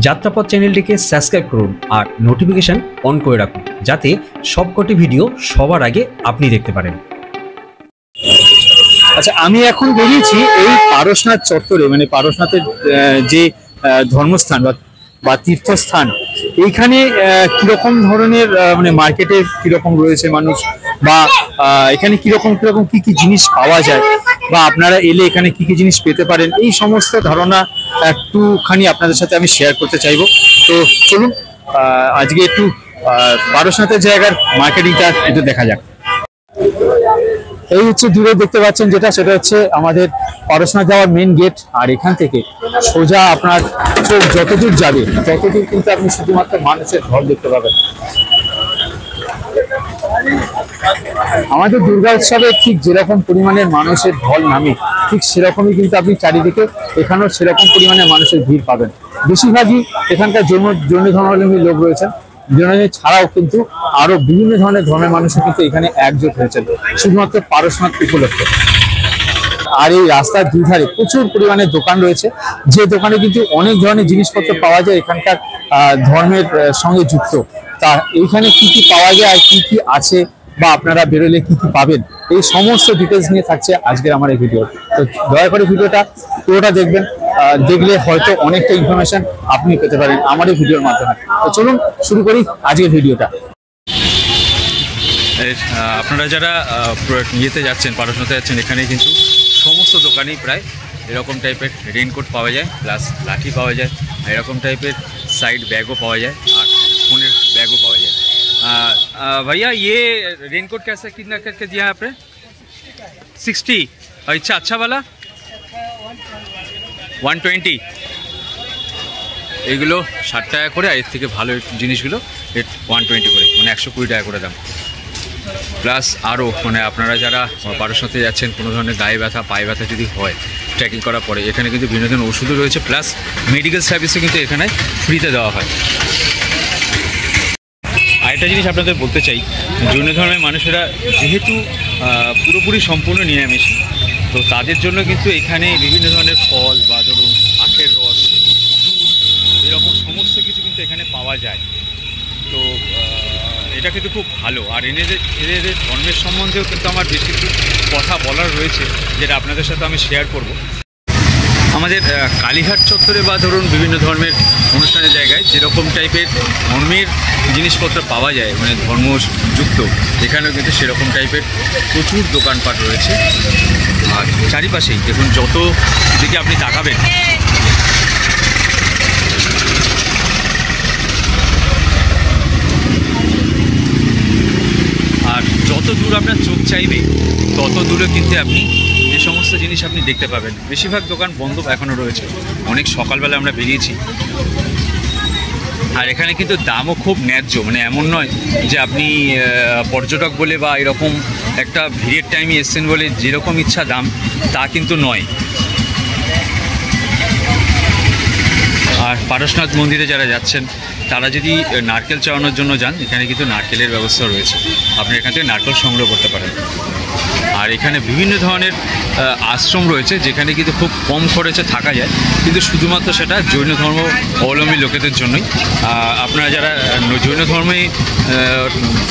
যাত্রাপথ চ্যানেলটিকে সাবস্ক্রাইব করুন আর notification on করে রাখুন যাতে সবকটি ভিডিও সবার আগে আপনি দেখতে পারেন। আচ্ছা, আমি এখন বেরিয়েছি এই পারশনাথ চত্বরে, মানে পারশনাথের যে ধর্মস্থান বা তীর্থস্থান, এইখানে কিরকম ধরনের মানে মার্কেটে কিরকম রয়েছে মানুষ, বা এখানে কিরকম কি কি জিনিস পাওয়া যায়, বা আপনারা এলে এখানে কি কি জিনিস পেতে পারেন, এই সমস্ত ধারণা একটুখানি আপনাদের সাথে আমি শেয়ার করতে চাইবো। তো চলুন আজকে একটু পারশনাথের জায়গার মার্কেটিংটা একটু দেখা যাক। এই হচ্ছে দূরে দেখতে পাচ্ছেন সেটা হচ্ছে আমাদের পারশনাথ যাওয়ার মেন গেট। আর এখান থেকে সোজা আপনার চোখ যতদূর যাবে ততদূর কিন্তু আপনি শুধুমাত্র মানুষের ঢল দেখতে পাবেন। আমাদের দুর্গা উৎসবে ঠিক যেরকম পরিমাণের মানুষের ঢল নামে, ঠিক সেরকমই কিন্তু আপনি চারিদিকে এখানেও সেরকম পরিমাণে মানুষের ভিড় পাবেন। বেশিরভাগই এখানকার জৈন ধর্মাবলম্বী লোক রয়েছেন, ছাড়াও কিন্তু আরো বিভিন্ন ধরনের ধর্মের মানুষও কিন্তু এখানে একজোট হয়েছেন শুধুমাত্র পারশনাথ উপলক্ষে। আর এই রাস্তার দুধারে প্রচুর পরিমাণে দোকান রয়েছে, যে দোকানে কিন্তু অনেক ধরনের জিনিসপত্র পাওয়া যায় এখানকার ধর্মের সঙ্গে যুক্ত। তা এইখানে কি কি পাওয়া যায় আর কি কি আছে, বা আপনারা বেরোলে কি কি পাবেন, এই সমস্ত ডিটেলস নিয়ে থাকছে আজকের আমার এই ভিডিও। তো দয়া করে ভিডিওটা পুরোটা দেখবেন, দেখলে হয়তো অনেকটা ইনফরমেশন আপনি পেতে পারেন আমার এই ভিডিওর মাধ্যমে। তো চলুন শুরু করি আজকের ভিডিওটা। আপনারা যারা ইয়েতে যাচ্ছেন, পারশনাথে যাচ্ছেন, এখানে কিন্তু সমস্ত দোকানেই প্রায় এরকম টাইপের রেনকোট পাওয়া যায়, প্লাস লাঠি পাওয়া যায়, এরকম টাইপের সাইড ব্যাগও পাওয়া যায়, আর ফোনের ব্যাগও পাওয়া যায়। भैया ये रेनकोट कैसे कितना करके दिया है आपने? 60। अच्छा वाला 120। এইগুলো 60 টাকা করে, আর এর থেকে ভালো জিনিসগুলো 120 করে, মানে 120 টাকা করে দাম। প্লাস আরও মানে আপনারা যারা পারশনাথে যাচ্ছেন, কোনো ধরনের গায়ে ব্যথা পায়ে ব্যথা যদি হয় ট্রেকিং করার পরে, এখানে কিন্তু বিভিন্ন ধরনের ওষুধও রয়েছে, প্লাস মেডিকেল সার্ভিসও কিন্তু এখানে ফ্রিতে দেওয়া হয়। আরেকটা জিনিস আপনাদের বলতে চাই, জৈন ধর্মের মানুষেরা যেহেতু পুরোপুরি সম্পূর্ণ নিরামিষ, তো তাদের জন্য কিন্তু এখানে বিভিন্ন ধরনের ফল বা ধরুন আখের রস, এরকম সমস্ত কিছু কিন্তু এখানে পাওয়া যায়। তো এটা কিন্তু খুব ভালো। আর এদের ধর্মের সম্বন্ধেও কিন্তু আমার বেশ কিছু কথা বলার রয়েছে, যেটা আপনাদের সাথে আমি শেয়ার করব। আমাদের কালীঘাট চত্বরে বা ধরুন বিভিন্ন ধর্মের অনুষ্ঠানের জায়গায় যেরকম টাইপের ধর্মের জিনিসপত্র পাওয়া যায়, মানে ধর্মযুক্ত, এখানেও কিন্তু সেরকম টাইপের প্রচুর দোকানপাট রয়েছে। আর চারিপাশেই দেখুন, যত দিকে আপনি তাকাবেন আর যত দূর আপনার চোখ চাইবে তত দূরে কিন্তু আপনি যে সমস্ত জিনিস আপনি দেখতে পাবেন। বেশিরভাগ দোকান বন্ধ এখনও রয়েছে, অনেক সকালবেলা আমরা বেরিয়েছি। আর এখানে কিন্তু দামও খুব ন্যায্য, মানে এমন নয় যে আপনি পর্যটক বলে বা এরকম একটা ভিড়ের টাইমে এসছেন বলে যেরকম ইচ্ছা দাম, তা কিন্তু নয়। আর পারশনাথ মন্দিরে যারা যাচ্ছেন তারা যদি নারকেল চড়ানোর জন্য যান, এখানে কিন্তু নারকেলের ব্যবস্থা রয়েছে, আপনি এখান থেকে নারকেল সংগ্রহ করতে পারেন। আর এখানে বিভিন্ন ধরনের আশ্রম রয়েছে, যেখানে কিন্তু খুব কম খরচে থাকা যায়, কিন্তু শুধুমাত্র সেটা জৈন ধর্ম অবলম্বী লোকেদের জন্যই। আপনারা যারা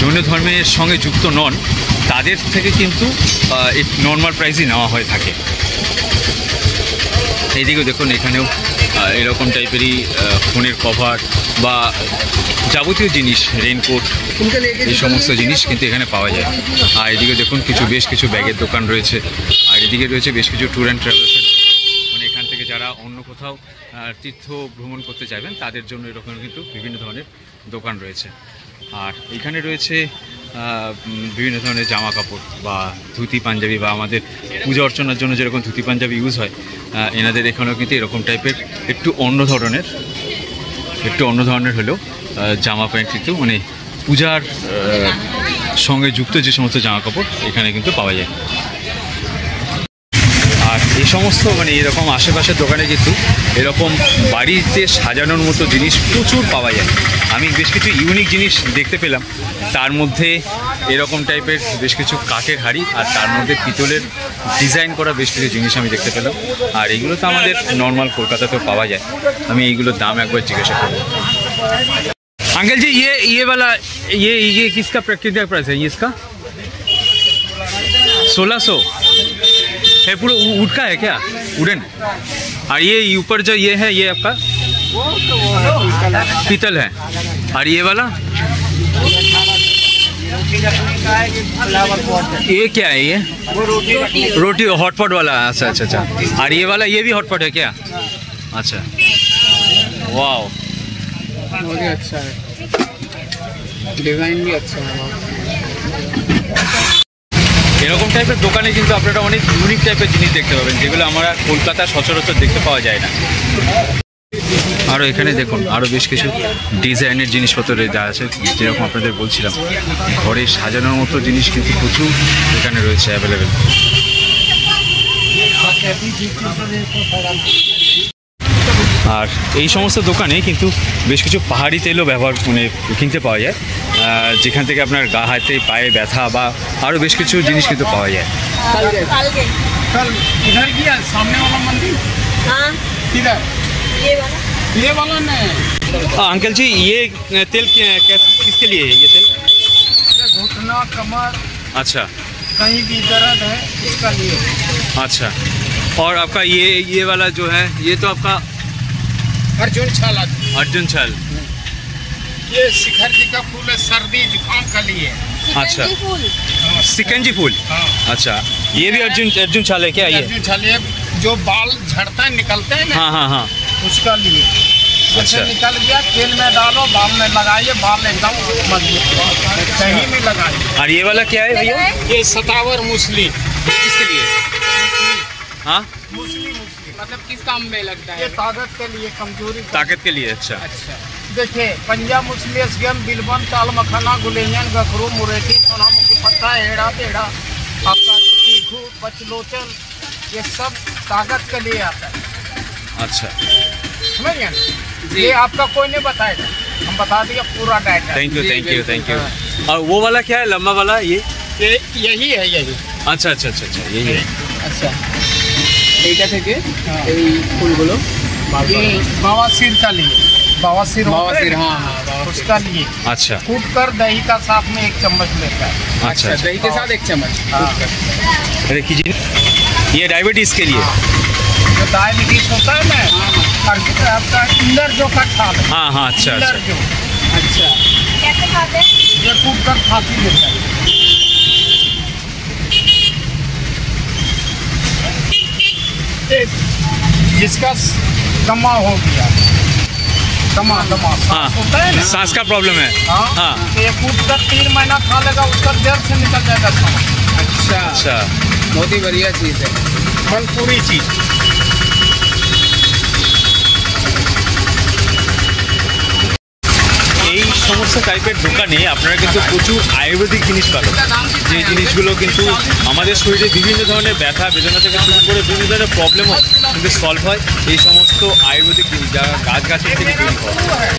জৈন ধর্মের সঙ্গে যুক্ত নন, তাদের থেকে কিন্তু নর্মাল প্রাইসই নেওয়া হয়ে থাকে। এইদিকেও দেখুন, এখানেও এরকম টাইপেরই ফোনের কভার বা যাবতীয় জিনিস, রেনকোট, এই সমস্ত জিনিস কিন্তু এখানে পাওয়া যায়। আর এদিকে দেখুন বেশ কিছু ব্যাগের দোকান রয়েছে, আর এদিকে রয়েছে বেশ কিছু ট্যুর অ্যান্ড ট্রাভেলসের, মানে এখান থেকে যারা অন্য কোথাও তীর্থ ভ্রমণ করতে চাইবেন তাদের জন্য এরকম কিন্তু বিভিন্ন ধরনের দোকান রয়েছে। আর এখানে রয়েছে বিভিন্ন ধরনের জামা কাপড় বা ধুতি পাঞ্জাবি, বা আমাদের পূজা অর্চনার জন্য যেরকম ধুতি পাঞ্জাবি ইউজ হয়, এনাদের এখানেও কিন্তু এরকম টাইপের একটু অন্য ধরনের হলেও জামা প্যান্ট, কিন্তু মানে পূজার সঙ্গে যুক্ত যে সমস্ত জামা কাপড় এখানে কিন্তু পাওয়া যায়। আর এই সমস্ত মানে এরকম আশেপাশের দোকানে কিন্তু এরকম বাড়িতে সাজানোর মতো জিনিস প্রচুর পাওয়া যায়। আমি বেশ কিছু ইউনিক জিনিস দেখতে পেলাম, তার মধ্যে এরকম টাইপের বেশ কিছু কাঠের হাঁড়ি আর তার মধ্যে পিতলের ডিজাইন করা বেশ কিছু জিনিস আমি দেখতে পেলাম। আর এইগুলো তো আমাদের নর্মাল কলকাতাতেও পাওয়া যায়। আমি এইগুলোর দাম একবার জিজ্ঞাসা করবো। अंकल जी ये वाला ये किसका कितना प्राइस है? ये इसका 1600 है, पूरा वुड का है क्या? वुडन। और ये ऊपर जो ये है ये आपका पीतल है। और ये वाला ये क्या है? ये रोटी हॉटपॉट वाला। अच्छा अच्छा अच्छा। और ये वाला ये भी हॉटपॉट है क्या? अच्छा, वाह, बहुत ही अच्छा है, ডিজাইন भी अच्छा है। এরকম টাইপের দোকানে কিন্তু আপনারা অনেক ইউনিক টাইপের জিনিস দেখতে পাবেন, যেগুলো আমরা কলকাতা সচরাচর দেখতে পাওয়া যায় না। আরও এখানে দেখুন আরও বেশ কিছু ডিজাইনের জিনিসপত্র যা আছে, যেরকম আপনাদের বলছিলাম ঘরে সাজানোর মতো জিনিস কিন্তু প্রচুর এখানে রয়েছে অ্যাভেলেবেল। আর এই সমস্ত দোকানে কিন্তু বেশ কিছু পাহাড়ি তেলও কিনতে পাওয়া যায়, যেখান থেকে আপনার গা হাতে পায়ে ব্যথা বা আরও বেশ কিছু জিনিস কিন্তু পাওয়া যায়। अंकल जी ये तेल किसके लिए है? ये तेल घुटना, कमर, अच्छा, कहीं भी दर्द है इसका लिए। अच्छा। और आपका ये वाला जो है ये तो आपका अर्जुन छाल। अर्जुन छाल। ये शिखर जी का फूल है, सर्दी जुकाम के लिए। अच्छा, सिकंजी फूल। हाँ। अच्छा, ये भी अर्जुन छाल है क्या? ये अर्जुन छाल, ये जो बाल झड़ता है निकलते हैं ना, हाँ हाँ हाँ, उसका लिए। अच्छा। जैसे निकल गया तेल में डालो, बाल में लगाइए, बाल एकदम मजबूत, कहीं में लगाइए। और ये वाला क्या है भैया? ये सतावर मूसली। किसके लिए? हाँ, मूसली मतलब किस काम में लगता है? ये ताकत के लिए, कमजोरी, ताकत के लिए। अच्छा, अच्छा। देखिए पंजाब मूसली, असगम, बिलबन, ताल मखाना, गुलेंजन, गखरू, मुरेठी, सोनामुखी पत्ता, हेड़ा तेड़ा, आपका तीखू, बचलोचन, ये सब ताकत के लिए आता है। अच्छा, समझ गए? ये आपका कोई नहीं बताएगा, हम बता दिए पूरा डाइट है। Thank you thank you. और वो वाला क्या है लंबा वाला? ये यही है, यही। अच्छा अच्छा अच्छा अच्छा, यही है। अच्छा, এইটা থেকে এই ফুলগুলো बवासीर का लिए, बवासीर, हाँ, उसका लिए अच्छा, कूट कर दही का साथ में 1 चम्मच लेता है। अच्छा, दही के साथ 1 चम्मच। अरे कीजिए, ये डायबिटीज के लिए। जो डायबिटीज होता है ना, और आपका इंदर जो का छाल है। हाँ हाँ, अच्छा इंदर अच्छा। जो, अच्छा, कैसे खाते हैं? ये कूट कर फांसी देता है। जिसका दमा हो गया, दमा हाँ, होता है ना, सांस का प्रॉब्लम है। हाँ, हाँ। तो ये कूट कर 3 महीना खा लेगा, उसका जड़ से निकल जाएगा सांस। अच्छा अच्छा, बहुत ही बढ़िया चीज़ है, फल पूरी चीज़। এই সমস্ত টাইপের দোকানে আপনারা কিন্তু প্রচুর আয়ুর্বেদিক জিনিস পাবেন, যে জিনিসগুলো কিন্তু আমাদের শরীরে বিভিন্ন ধরনের ব্যথা বেদনা থেকে শুরু করে বিভিন্ন ধরনের প্রবলেমও কিন্তু সলভ হয় এই সমস্ত আয়ুর্বেদিক জিনিস, যা গাছগাছালি থেকে তৈরি হয়।